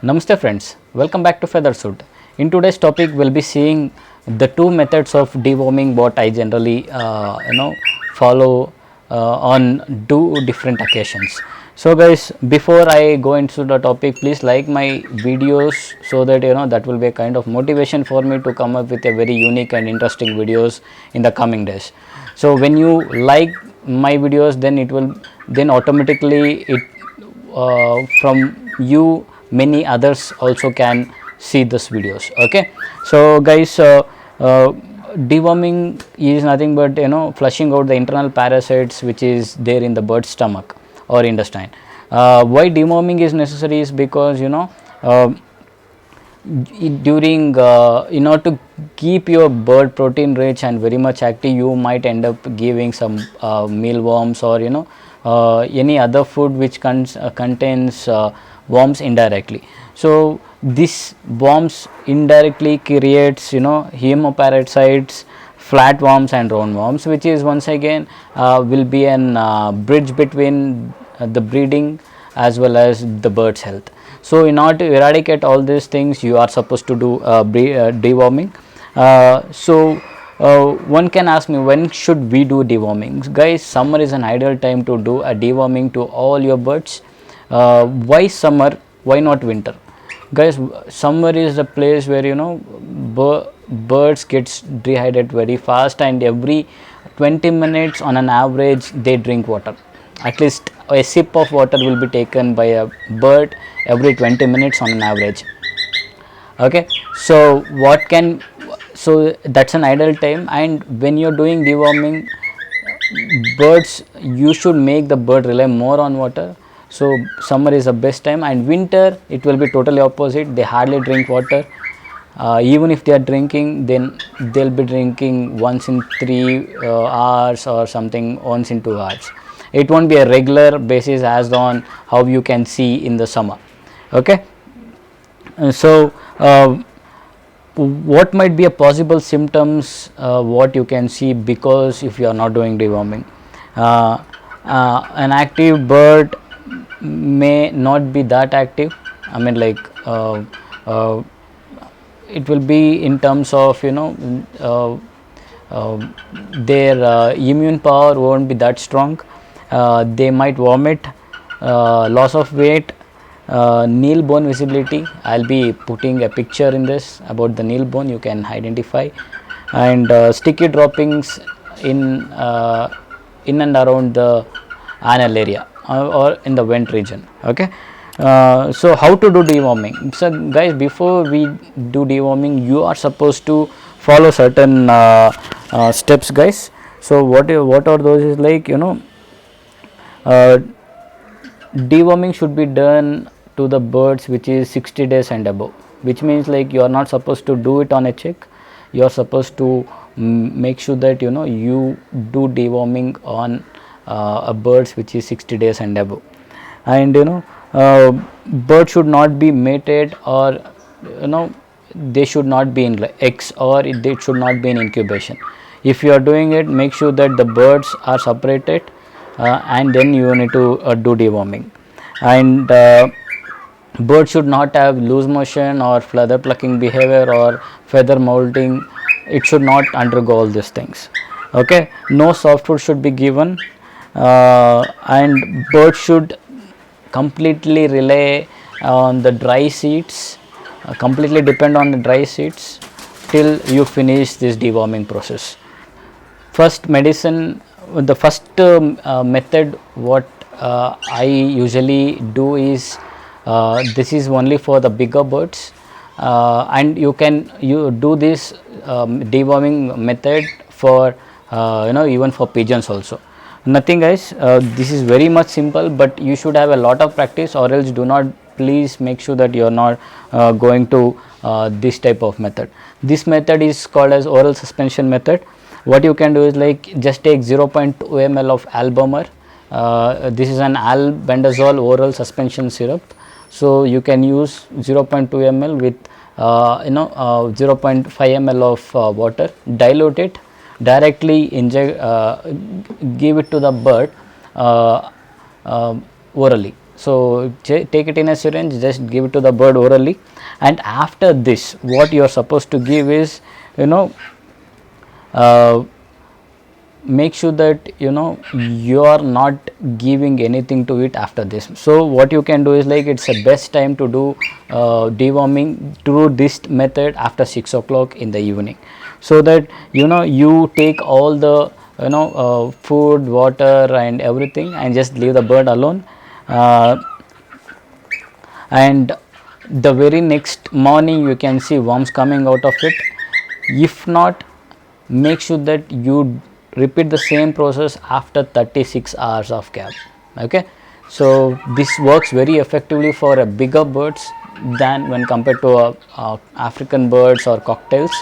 Namaste friends, welcome back to Feathersuit. In today's topic, we'll be seeing the two methods of deworming what I generally follow on two different occasions. So guys, before I go into the topic, please like my videos so that that will be a kind of motivation for me to come up with a very unique and interesting videos in the coming days. So when you like my videos, then it will automatically it from you many others also can see this videos. Okay, so guys, deworming is nothing but flushing out the internal parasites which is there in the bird's stomach or intestine. Why deworming is necessary is because during in order to keep your bird protein rich and very much active, you might end up giving some mealworms or any other food which contains worms indirectly. So this worms indirectly creates hemoparasites, flatworms and roundworms, which is once again will be an bridge between the breeding as well as the bird's health. So in order to eradicate all these things, you are supposed to do deworming. One can ask me, when should we do deworming? Guys, summer is an ideal time to do a deworming to all your birds. Why summer? Why not winter? Guys, summer is the place where birds gets dehydrated very fast, and every 20 minutes on an average they drink water. At least a sip of water will be taken by a bird every 20 minutes on an average. Okay, so that's an ideal time. And when you're doing deworming, birds, you should make the bird rely more on water. So summer is the best time, and winter it will be totally opposite. They hardly drink water. Even if they are drinking, then they'll be drinking once in 3 hours or something, once in 2 hours. It won't be a regular basis as on how you can see in the summer. Okay, what might be a possible symptoms what you can see because if you are not doing deworming? An active bird may not be that active. I mean, like it will be in terms of their immune power won't be that strong. They might vomit, loss of weight, nail bone visibility. I'll be putting a picture in this about the nail bone, you can identify, and sticky droppings in and around the anal area or in the vent region. Okay, so how to do deworming? So guys, before we do deworming, you are supposed to follow certain steps, guys. So what are those is like deworming should be done to the birds which is 60 days and above, which means like you are not supposed to do it on a chick. You are supposed to make sure that you do deworming on birds which is 60 days and above. And birds should not be mated, or they should not be in eggs, or they should not be in incubation. If you are doing it, make sure that the birds are separated, and then you need to do deworming. And birds should not have loose motion or feather plucking behavior or feather molting. It should not undergo all these things. Okay, no soft food should be given, and birds should completely rely on the dry seeds, completely depend on the dry seeds till you finish this deworming process. First medicine, the first method what I usually do is this is only for the bigger birds, and you do this deworming method for even for pigeons also. Nothing, guys, this is very much simple, but you should have a lot of practice, or else do not, please make sure that you are not going to this type of method. This method is called as oral suspension method. What you can do is like just take 0.2 ml of Albumer. This is an albendazole oral suspension syrup. So you can use 0.2 ml with 0.5 ml of water, dilute it, directly inject, give it to the bird orally. So take it in a syringe, just give it to the bird orally, and after this what you are supposed to give is, you know, make sure that you are not giving anything to it after this. So what you can do is, like, it's the best time to do deworming through this method after 6 o'clock in the evening, so that you take all the food, water and everything, and just leave the bird alone, and the very next morning you can see worms coming out of it. If not, make sure that you repeat the same process after 36 hours of gap. Okay, so this works very effectively for a bigger birds than when compared to African birds or cocktails.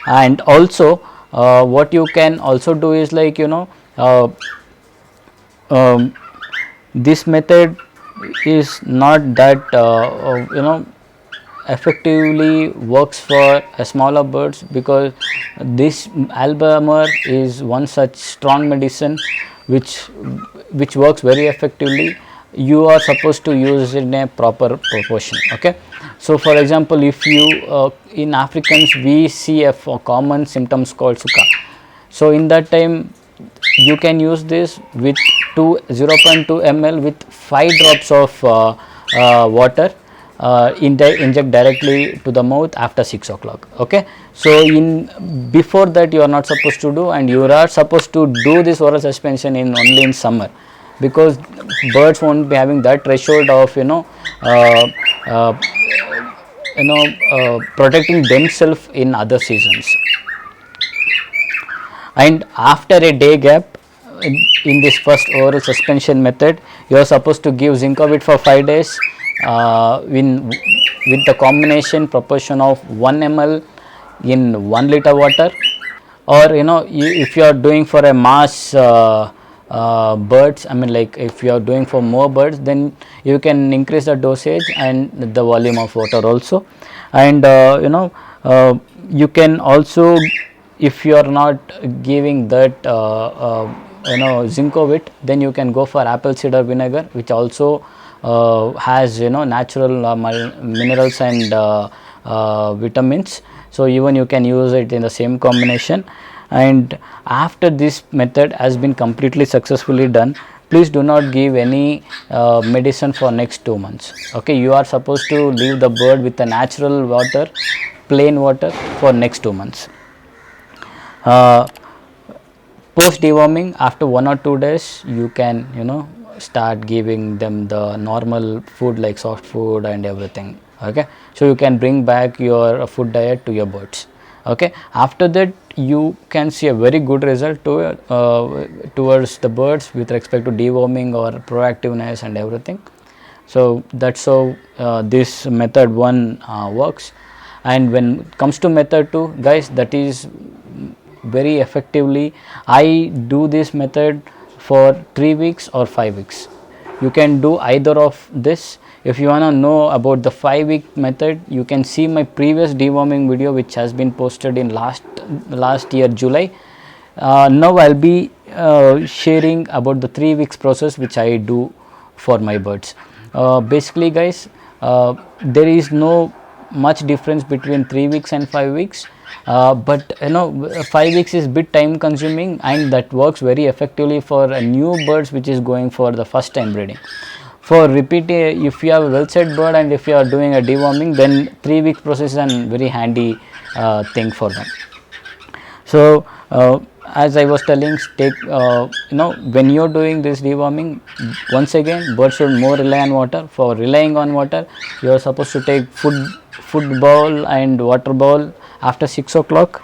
And also what you can also do is, like, this method is not that effectively works for smaller birds, because this albumer is one such strong medicine which works very effectively. You are supposed to use it in a proper proportion. Okay, so for example, if you in Africans we see a common symptoms called suka. So in that time you can use this with 0.2 ml with 5 drops of water, inject directly to the mouth after 6 o'clock. Okay, so before that you are not supposed to do, and you are supposed to do this oral suspension only in summer, because birds won't be having that threshold of protecting themselves in other seasons. And after a day gap in this first oral suspension method, you are supposed to give Zincovit for 5 days with the combination proportion of 1 ml in 1 liter water, or if you are doing for a mass birds, I mean, like, if you are doing for more birds, then you can increase the dosage and the volume of water also. And you can also, if you are not giving that Zincovit, then you can go for apple cider vinegar, which also has natural minerals and vitamins. So even you can use it in the same combination. And after this method has been completely successfully done, please do not give any medicine for next 2 months. Okay, you are supposed to leave the bird with a natural water, plain water, for next 2 months. Post deworming, after 1 or 2 days, you can start giving them the normal food like soft food and everything. Okay, so you can bring back your food diet to your birds. Okay, after that you can see a very good result towards the birds with respect to deworming or proactiveness and everything. So that's how this method 1 works. And when it comes to method 2, guys, that is very effectively, I do this method for 3 weeks or 5 weeks. You can do either of this. If you want to know about the 5-week method, you can see my previous deworming video which has been posted in last year July. Now I'll be sharing about the 3 weeks process which I do for my birds. Basically, guys, there is no much difference between 3 weeks and 5 weeks, but 5 weeks is bit time consuming, and that works very effectively for a new birds which is going for the first time breeding. For repeating, if you have a well set bird and if you are doing a deworming, then 3 weeks process is a very handy thing for them. So as I was telling, take when you are doing this deworming, once again, birds should more rely on water. For relying on water, you are supposed to take food bowl and water bowl after 6 o'clock.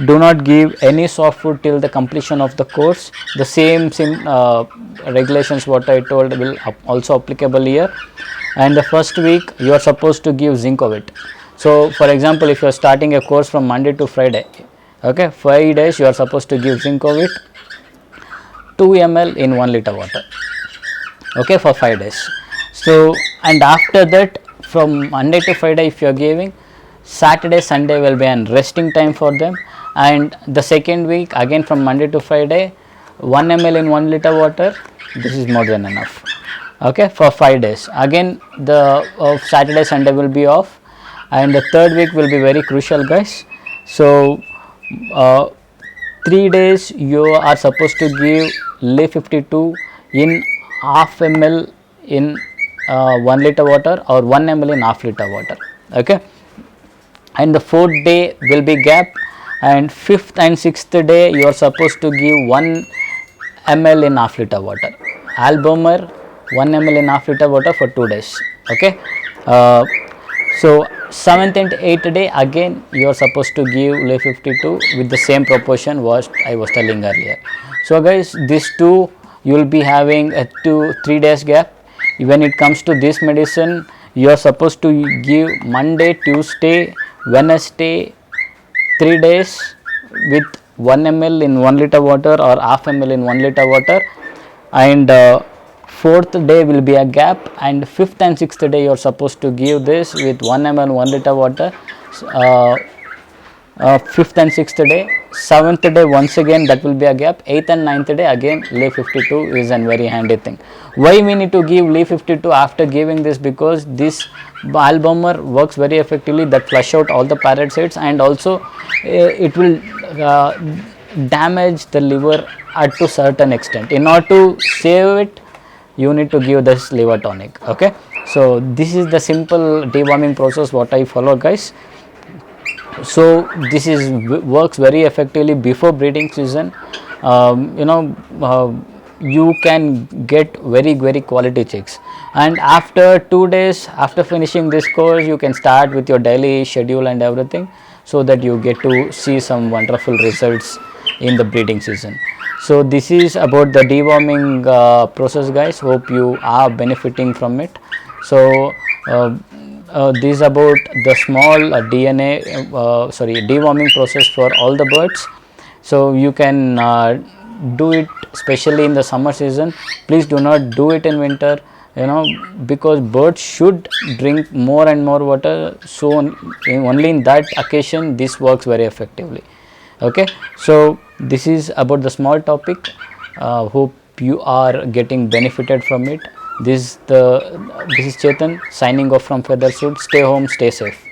Do not give any soft food till the completion of the course. The same regulations what I told will also applicable here. And the first week you are supposed to give Zincovit. So for example, if you are starting a course from Monday to Friday, okay, 5 days you are supposed to give Zincovit 2 ml in 1 liter water, okay, for 5 days. So, and after that, from Monday to Friday if you are giving, Saturday, Sunday will be an resting time for them. And the second week, again from Monday to Friday, 1 ml in 1 liter water, this is more than enough. okay, for 5 days. Again the Saturday Sunday will be off, and the third week will be very crucial, guys. So 3 days you are supposed to give Leaf 52 in half ml in 1 liter water, or 1 ml in half liter water, okay. And the fourth day will be gap, and fifth and sixth day you are supposed to give 1 ml in half liter water. Albomer 1 ml in half liter water for 2 days, okay. So 7th and 8th day again you are supposed to give Leaf 52 with the same proportion what I was telling earlier. So guys, these two you will be having a 2-3 days gap. When it comes to this medicine, you are supposed to give Monday, Tuesday, Wednesday 3 days with 1 ml in 1 liter water, or half ml in 1 liter water, and fourth day will be a gap, and fifth and sixth day you are supposed to give this with 1 ml 1 liter water. Fifth and sixth day. Seventh day once again that will be a gap. Eighth and ninth day again Leaf 52 is a very handy thing. Why we need to give Leaf 52 after giving this? Because this albumer works very effectively, that flush out all the parasites, and also it will damage the liver at to certain extent. In order to save it, you need to give this liver tonic, okay. So this is the simple deworming process what I follow, guys. So this is works very effectively before breeding season. You can get very quality chicks, and after 2 days after finishing this course you can start with your daily schedule and everything, so that you get to see some wonderful results in the breeding season. So this is about the deworming process, guys. Hope you are benefiting from it. So this is about the small deworming process for all the birds. So you can do it especially in the summer season. Please do not do it in winter, because birds should drink more and more water. So only in that occasion this works very effectively, okay. So this is about the small topic. Hope you are getting benefited from it. This is Chetan signing off from Feathersuit. Stay home, stay safe.